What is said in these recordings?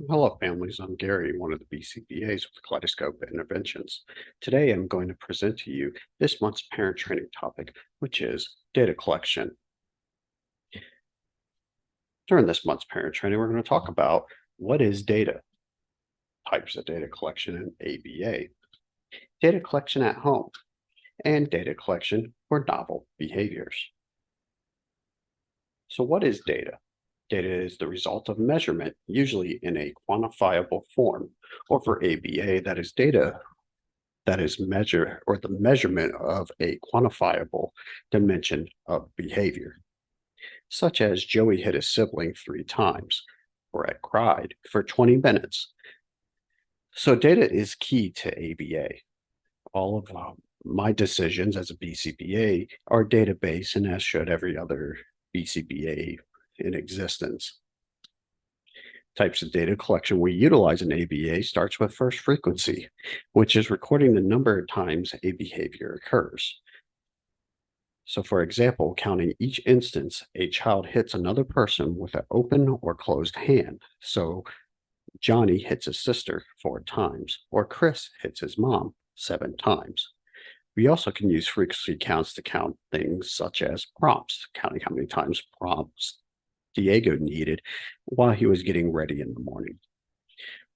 Hello, families. I'm Gary, one of the BCBAs with Kaleidoscope Interventions. Today, I'm going to present to you this month's parent training topic, which is data collection. During this month's parent training, we're going to talk about what is data, types of data collection, and ABA, data collection at home, and data collection for novel behaviors. So, what is data? Data is the result of measurement, usually in a quantifiable form, or for ABA, that is data that is measure or the measurement of a quantifiable dimension of behavior, such as Joey hit his sibling 3 times, or I cried for 20 minutes. So data is key to ABA. All of my decisions as a BCBA are data-based, and as should every other BCBA in existence. Types of data collection we utilize in ABA starts with first frequency, which is recording the number of times a behavior occurs. So, for example, counting each instance a child hits another person with an open or closed hand. So, Johnny hits his sister 4 times, or Chris hits his mom 7 times. We also can use frequency counts to count things such as prompts, counting how many times prompts Diego needed while he was getting ready in the morning.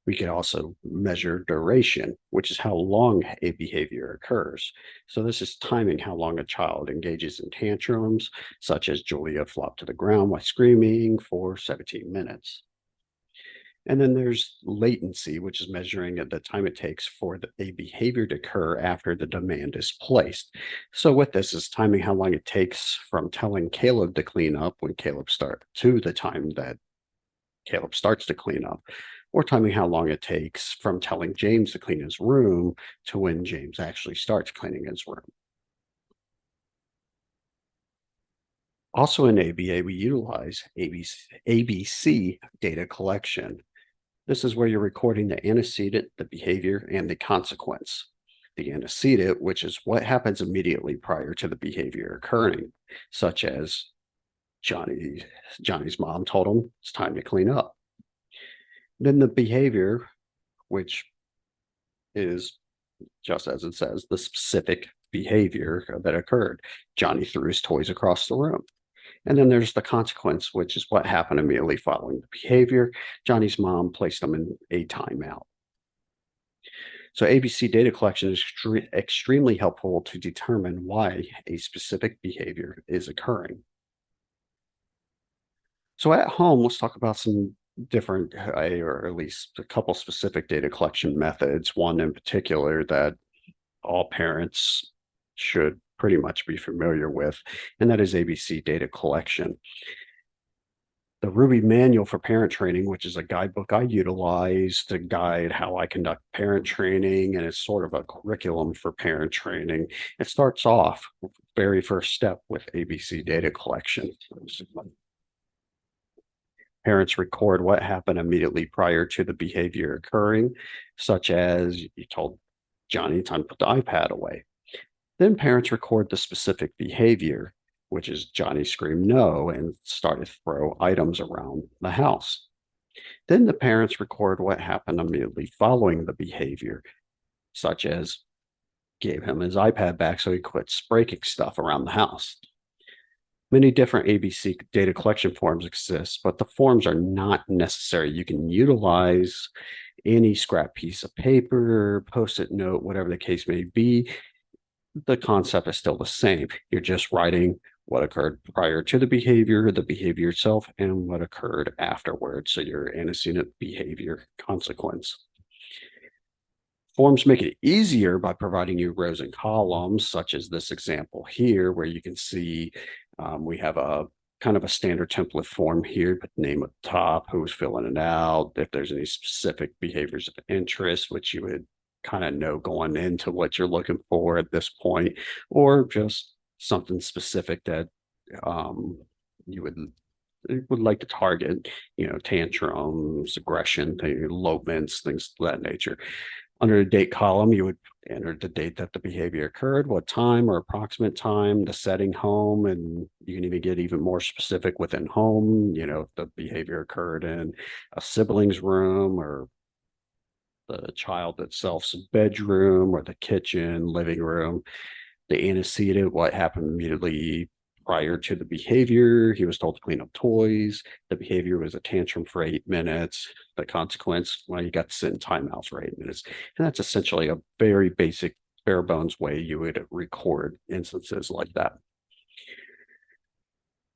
We can also measure duration, which is how long a behavior occurs. So this is timing how long a child engages in tantrums, such as Julia flopped to the ground while screaming for 17 minutes. And then there's latency, which is measuring the time it takes for a behavior to occur after the demand is placed. So with this is timing how long it takes from telling Caleb to clean up when Caleb starts to the time that Caleb starts to clean up, or timing how long it takes from telling James to clean his room to when James actually starts cleaning his room. Also in ABA, we utilize ABC data collection. This is where you're recording the antecedent, the behavior, and the consequence. The antecedent, which is what happens immediately prior to the behavior occurring, such as Johnny, Johnny's mom told him it's time to clean up. Then the behavior, which is just as it says, the specific behavior that occurred. Johnny threw his toys across the room. And then there's the consequence, which is what happened immediately following the behavior. Johnny's mom placed him in a timeout. So ABC data collection is extremely helpful to determine why a specific behavior is occurring. So at home, let's talk about some different, or at least a couple specific data collection methods. One in particular that all parents should pretty much be familiar with, and that is ABC data collection. The Ruby Manual for Parent Training, which is a guidebook I utilize to guide how I conduct parent training, and it's sort of a curriculum for parent training. It starts off, very first step, with ABC data collection. Parents record what happened immediately prior to the behavior occurring, such as you told Johnny time to put the iPad away. Then parents record the specific behavior, which is Johnny screamed no and started to throw items around the house. Then the parents record what happened immediately following the behavior, such as gave him his iPad back so he quit breaking stuff around the house. Many different ABC data collection forms exist, but the forms are not necessary. You can utilize any scrap piece of paper, post-it note, whatever the case may be. The concept is still the same. You're just writing what occurred prior to the behavior itself, and what occurred afterwards. So your antecedent behavior consequence. Forms make it easier by providing you rows and columns, such as this example here, where you can see we have a kind of a standard template form here, but name at the top, who's filling it out, if there's any specific behaviors of interest, which you would kind of know going into what you're looking for at this point, or just something specific that you would like to target, tantrums, aggression, elopements, things of that nature. Under the date column, you would enter the date that the behavior occurred, what time or approximate time, the setting, home, and you can even get even more specific within home. If the behavior occurred in a sibling's room or the child itself's bedroom or the kitchen, living room, the antecedent, what happened immediately prior to the behavior. He was told to clean up toys. The behavior was a tantrum for 8 minutes. The consequence, well, you got to sit in timeout for 8 minutes. And that's essentially a very basic, bare bones way you would record instances like that.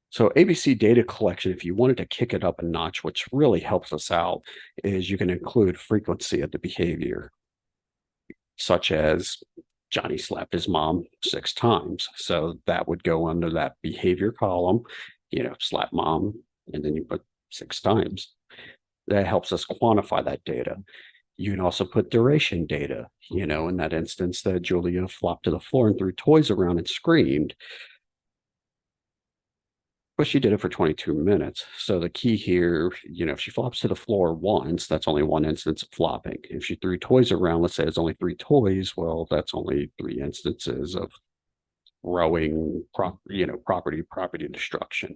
So ABC data collection, if you wanted to kick it up a notch, which really helps us out, is you can include frequency of the behavior, such as Johnny slapped his mom 6 times. So that would go under that behavior column, slap mom, and then you put 6 times. That helps us quantify that data. You can also put duration data, in that instance that Julia flopped to the floor and threw toys around and screamed. But she did it for 22 minutes. So the key here, if she flops to the floor once, that's only one instance of flopping. If she threw toys around, let's say it's only 3 toys, well, that's only 3 instances of throwing property destruction.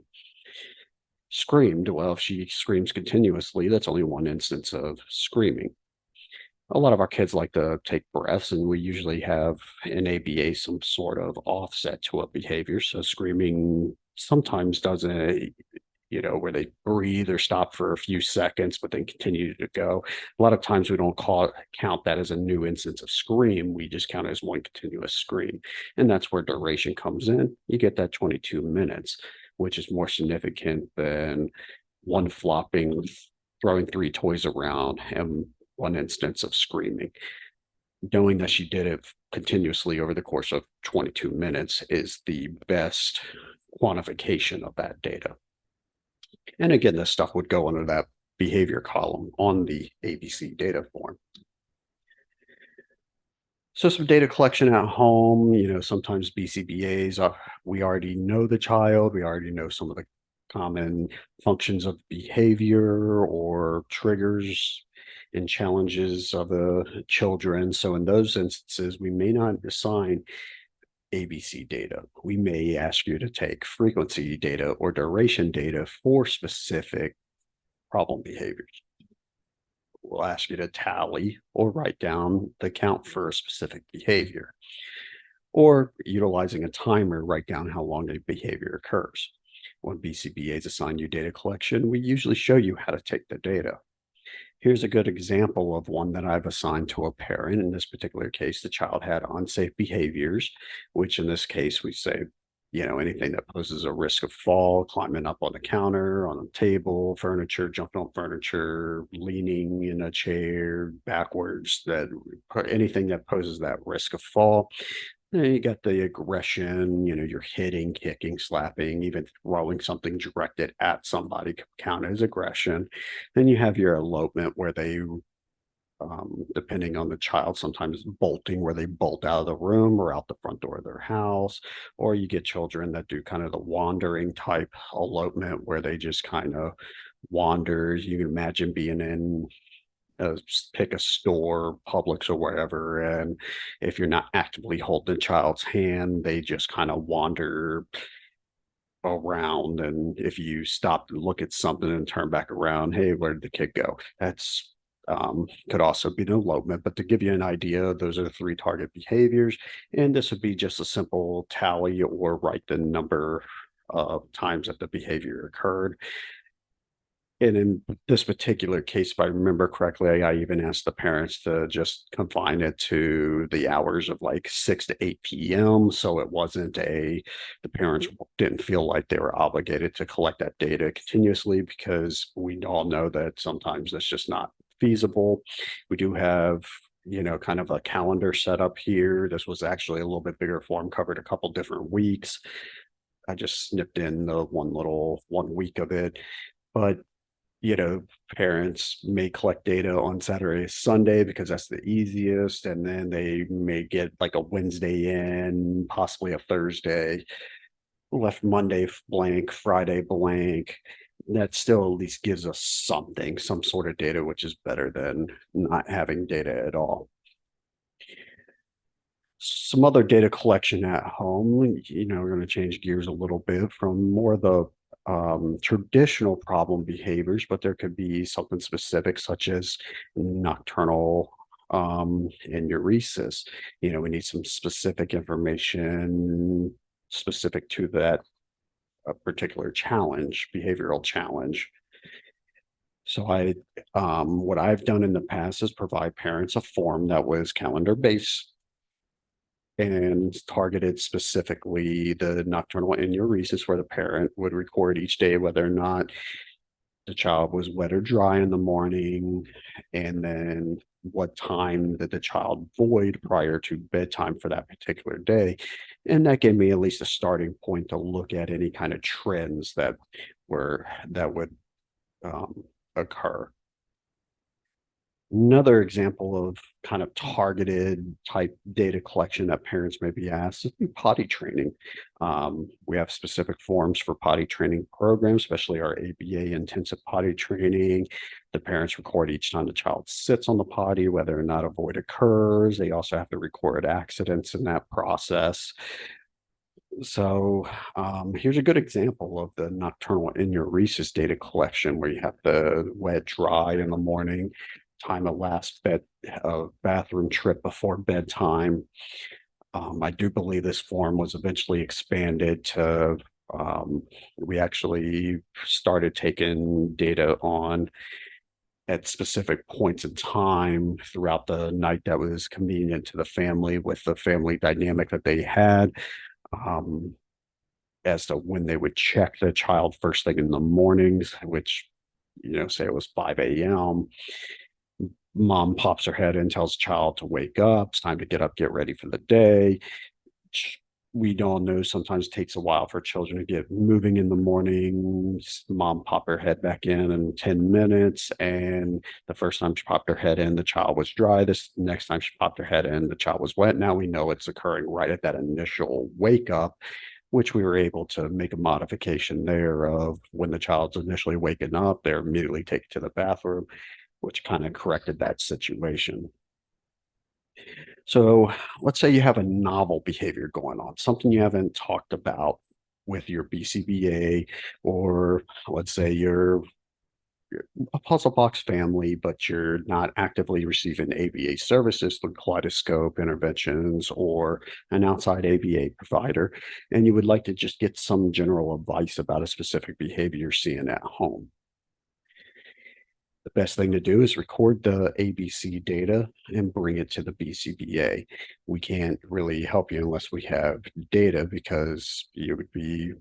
Screamed, well, if she screams continuously, that's only one instance of screaming. A lot of our kids like to take breaths, and we usually have in ABA some sort of offset to a behavior. So screaming sometimes doesn't, where they breathe or stop for a few seconds, but then continue to go. A lot of times we don't count that as a new instance of scream. We just count it as one continuous scream. And that's where duration comes in. You get that 22 minutes, which is more significant than one flopping, throwing 3 toys around, and one instance of screaming. Knowing that she did it continuously over the course of 22 minutes is the best quantification of that data. And again, this stuff would go under that behavior column on the ABC data form. So some data collection at home, sometimes BCBAs, we already know the child, we already know some of the common functions of behavior or triggers and challenges of the children. So in those instances, we may not assign ABC data. We may ask you to take frequency data or duration data for specific problem behaviors. We'll ask you to tally or write down the count for a specific behavior, or utilizing a timer, write down how long a behavior occurs. When BCBAs assign you data collection, we usually show you how to take the data. Here's a good example of one that I've assigned to a parent. In this particular case, the child had unsafe behaviors, which in this case, we say, anything that poses a risk of fall, climbing up on the counter, on a table, furniture, jumping on furniture, leaning in a chair backwards, that anything that poses that risk of fall. You got the aggression, you're hitting, kicking, slapping, even throwing something directed at somebody could count as aggression. Then you have your elopement where they, depending on the child, sometimes bolting where they bolt out of the room or out the front door of their house. Or you get children that do kind of the wandering type elopement where they just kind of wanders. You can imagine being in pick a store, Publix or wherever, and if you're not actively holding the child's hand, they just kind of wander around. And if you stop to look at something and turn back around, hey, where did the kid go? That's could also be an elopement. But to give you an idea, those are the 3 target behaviors. And this would be just a simple tally or write the number of times that the behavior occurred. And in this particular case, if I remember correctly, I even asked the parents to just confine it to the hours of like 6 to 8 p.m. So it wasn't the parents didn't feel like they were obligated to collect that data continuously, because we all know that sometimes that's just not feasible. We do have, kind of a calendar set up here. This was actually a little bit bigger form, covered a couple different weeks. I just snipped in the 1 week of it. But parents may collect data on Saturday, Sunday, because that's the easiest. And then they may get like a Wednesday in, possibly a Thursday, left Monday blank, Friday blank. That still at least gives us something, some sort of data, which is better than not having data at all. Some other data collection at home, we're going to change gears a little bit from more of the traditional problem behaviors, but there could be something specific such as nocturnal enuresis. We need some specific information specific to that particular challenge, behavioral challenge. So what I've done in the past is provide parents a form that was calendar based and targeted specifically the nocturnal enuresis, where the parent would record each day whether or not the child was wet or dry in the morning, and then what time that the child void prior to bedtime for that particular day. And that gave me at least a starting point to look at any kind of trends that would um, occur. Another example of kind of targeted type data collection that parents may be asked is potty training. We have specific forms for potty training programs, especially our ABA intensive potty training. The parents record each time the child sits on the potty, whether or not a void occurs. They also have to record accidents in that process. So here's a good example of the nocturnal enuresis data collection where you have the wet, dry in the morning, time of last bathroom trip before bedtime. I do believe this form was eventually expanded to, we actually started taking data on at specific points in time throughout the night that was convenient to the family with the family dynamic that they had. Um, as to when they would check the child first thing in the mornings, which, say it was 5 a.m. Mom pops her head in, tells the child to wake up. It's time to get up, get ready for the day. We all know sometimes it takes a while for children to get moving in the mornings. Mom pop her head back in 10 minutes. And the first time she popped her head in, the child was dry. This next time she popped her head in, the child was wet. Now we know it's occurring right at that initial wake up, which we were able to make a modification there of when the child's initially waking up, they're immediately taken to the bathroom, which kind of corrected that situation. So let's say you have a novel behavior going on, something you haven't talked about with your BCBA, or let's say you're a puzzle box family, but you're not actively receiving ABA services through Kaleidoscope interventions or an outside ABA provider, and you would like to just get some general advice about a specific behavior you're seeing at home. The best thing to do is record the ABC data and bring it to the BCBA. We can't really help you unless we have data because you would be,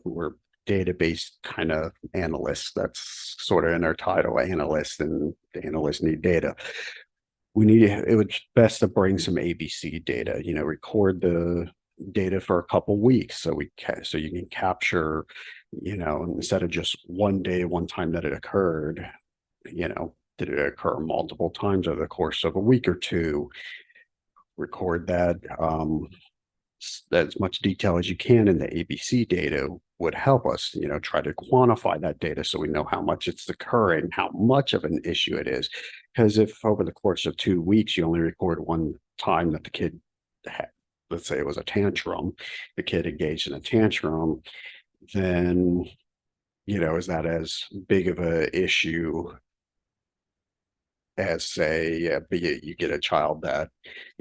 we're database kind of analysts. That's sort of in our title, analyst, and the analysts need data. It would best to bring some ABC data, record the data for a couple weeks so you can capture, instead of just one day, one time that it occurred, did it occur multiple times over the course of a week or two? Record that as much detail as you can in the ABC data would help us, try to quantify that data so we know how much it's occurring, how much of an issue it is. Because if over the course of 2 weeks you only record one time that the kid had, let's say it was a tantrum, the kid engaged in a tantrum, then, is that as big of a issue as say, you get a child that,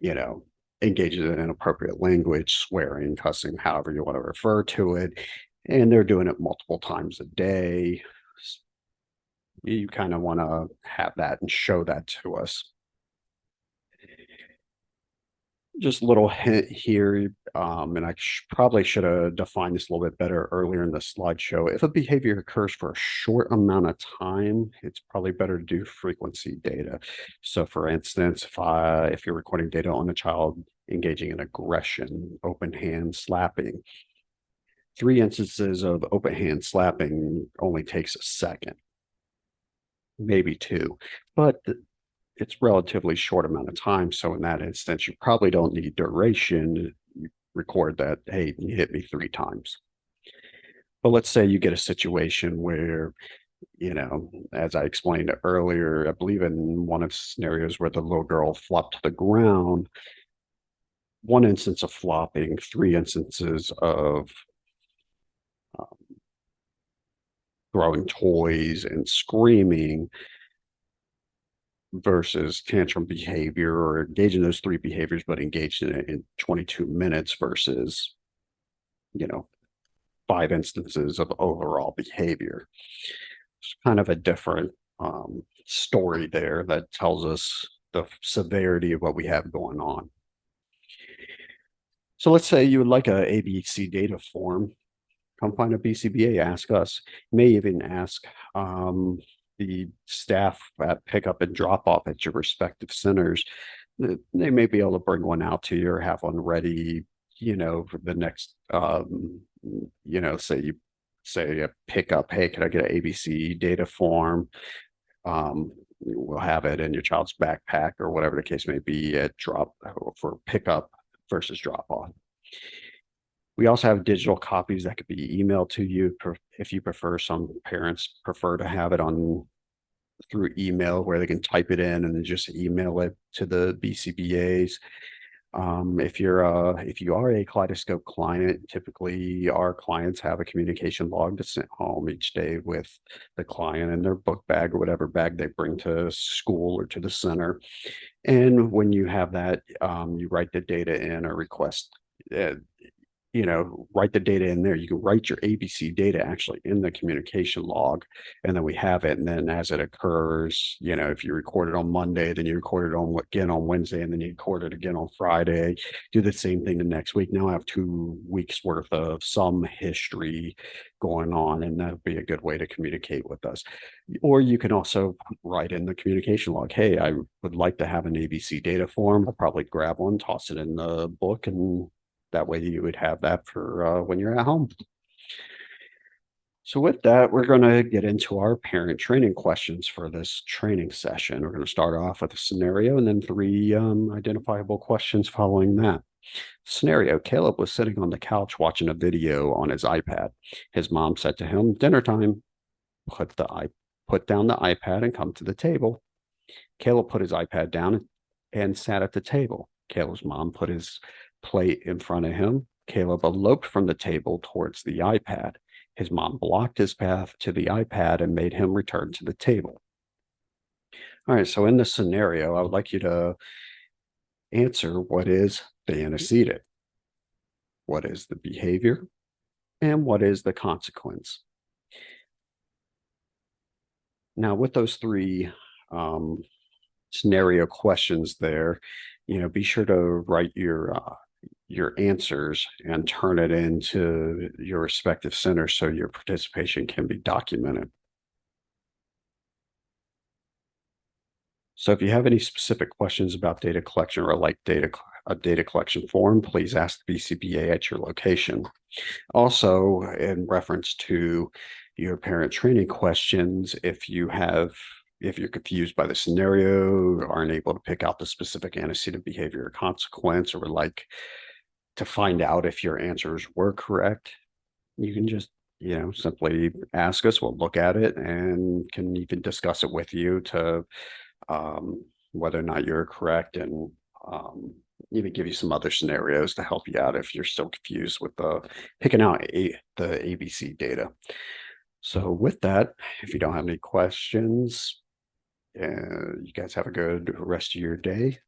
you know, engages in inappropriate language, swearing, cussing, however you want to refer to it, and they're doing it multiple times a day. You kind of want to have that and show that to us. Just a little hint here, and I probably should have defined this a little bit better earlier in the slideshow. If a behavior occurs for a short amount of time, it's probably better to do frequency data. So, for instance, if you're recording data on a child engaging in aggression, open hand slapping, 3 instances of open hand slapping only takes a second, maybe two, but it's relatively short amount of time. So in that instance, you probably don't need duration. You record that, hey, you hit me 3 times. But let's say you get a situation where, as I explained earlier, I believe in one of the scenarios where the little girl flopped to the ground, one instance of flopping, three instances of throwing toys and screaming versus tantrum behavior, or engage in those three behaviors, but engaged in it in 22 minutes versus, you know, five instances of overall behavior. It's kind of a different story there that tells us the severity of what we have going on. So let's say you would like a ABC data form. Come find a BCBA, ask us. You may even ask the staff at pickup and drop off at your respective centers. They may be able to bring one out to you or have one ready, for the next, say you say a pickup, hey, can I get an ABC data form? We'll have it in your child's backpack or whatever the case may be at drop for pickup versus drop off. We also have digital copies that could be emailed to you if you prefer. Some parents prefer to have it on through email where they can type it in and then just email it to the BCBAs. If you are a Kaleidoscope client, typically our clients have a communication log that's sent home each day with the client in their book bag or whatever bag they bring to school or to the center. And when you have that, you write the data in or request uh, write the data in there. You can write your ABC data actually in the communication log, and then we have it. And then as it occurs, if you record it on Monday, then you record it again on Wednesday, and then you record it again on Friday. Do the same thing the next week. Now I have 2 weeks worth of some history going on, and that would be a good way to communicate with us. Or you can also write in the communication log, hey, I would like to have an ABC data form. I'll probably grab one, toss it in the book, and that way you would have that for when you're at home. So with that, we're going to get into our parent training questions for this training session. We're going to start off with a scenario and then 3 identifiable questions following that. Scenario: Caleb was sitting on the couch watching a video on his iPad. His mom said to him, "Dinner time. Put down the iPad and come to the table." Caleb put his iPad down and sat at the table. Caleb's mom put his plate in front of him. Caleb eloped from the table towards the iPad. His mom blocked his path to the iPad and made him return to the table. All right, so in this scenario, I would like you to answer what is the antecedent, what is the behavior, and what is the consequence. Now, with those 3 scenario questions there, be sure to write your answers and turn it into your respective centers so your participation can be documented. So if you have any specific questions about data collection or like a data collection form, please ask the BCBA at your location. Also, in reference to your parent training questions, if you're confused by the scenario, aren't able to pick out the specific antecedent behavior or consequence, or would like to find out if your answers were correct, you can just, simply ask us. We'll look at it and can even discuss it with you to whether or not you're correct, and even give you some other scenarios to help you out if you're still confused with picking out the ABC data. So with that, if you don't have any questions, you guys have a good rest of your day.